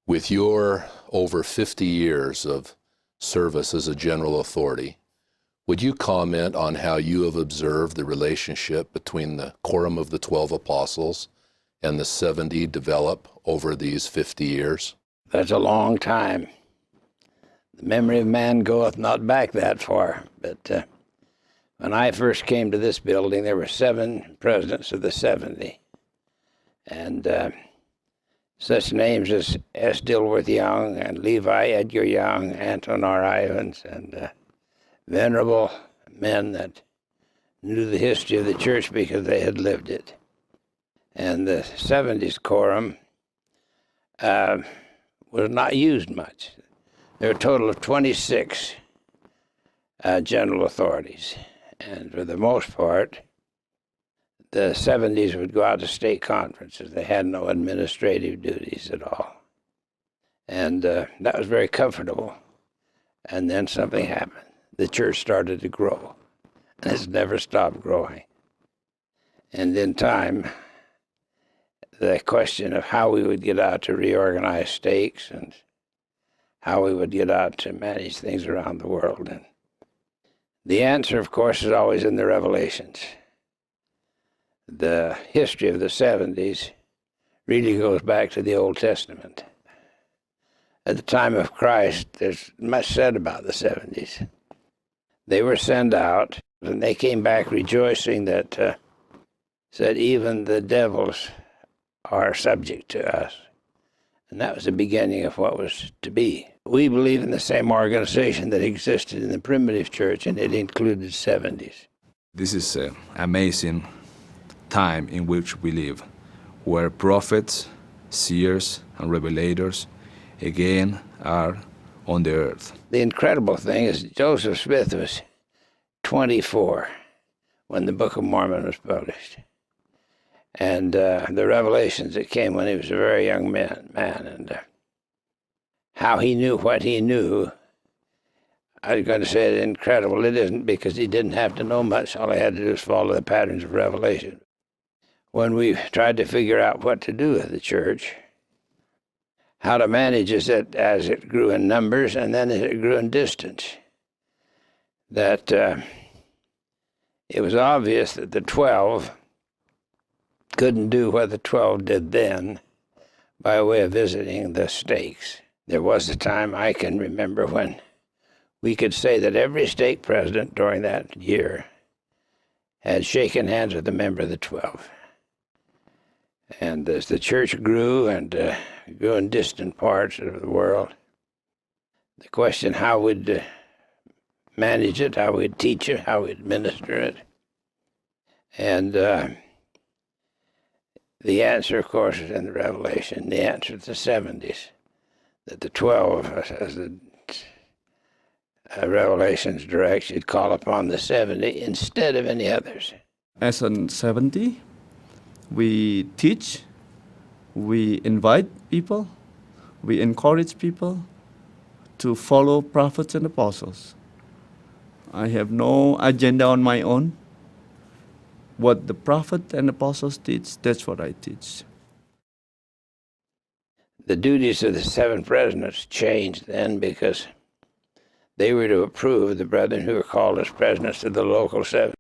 With your over 50 years of service as a general authority, would you comment on how you have observed the relationship between the Quorum of the 12 Apostles and the 70 develop over these 50 years? That's a long time. The memory of man goeth not back that far. But when I first came to this building, there were 7 presidents of the 70. And such names as S. Dilworth Young and Levi Edgar Young, Anton R. Ivins, and venerable men that knew the history of the church because they had lived it. And the 70s quorum was not used much. There are a total of 26 general authorities. And for the most part, the 70s would go out to state conferences. They had no administrative duties at all. And that was very comfortable. And then something happened. The church started to grow. And it's never stopped growing. And in time, the question of how we would get out to reorganize stakes and how we would get out to manage things around the world. And the answer, of course, is always in the Revelations. The history of the 70s really goes back to the Old Testament. At the time of Christ, there's much said about the 70s. They were sent out, and they came back rejoicing that said even the devils are subject to us. And that was the beginning of what was to be. We believe in the same organization that existed in the primitive church, and it included 70s. This is an amazing time in which we live, where prophets, seers, and revelators again are on the earth. The incredible thing is Joseph Smith was 24 when the Book of Mormon was published. And the revelations that came when he was a very young man and how he knew what he knew, I was going to say it's incredible. It isn't, because he didn't have to know much. All he had to do was follow the patterns of revelation. When we tried to figure out what to do with the church, how to manage it as it grew in numbers and then as it grew in distance, that it was obvious that the 12 couldn't do what the 12 did then by way of visiting the stakes. There was a time I can remember when we could say that every stake president during that year had shaken hands with a member of the 12. And as the church grew and grew in distant parts of the world, the question how we'd manage it, how we'd teach it, how we'd administer it. And the answer, of course, is in the Revelation. The answer is the 70s, that the 12, as the Revelations direct, should call upon the 70 instead of any others. As an 70, we teach, we invite people, we encourage people to follow prophets and apostles. I have no agenda on my own. What the prophet and apostles teach, that's what I teach. The duties of the 7 presidents changed then because they were to approve the brethren who were called as presidents of the local 7.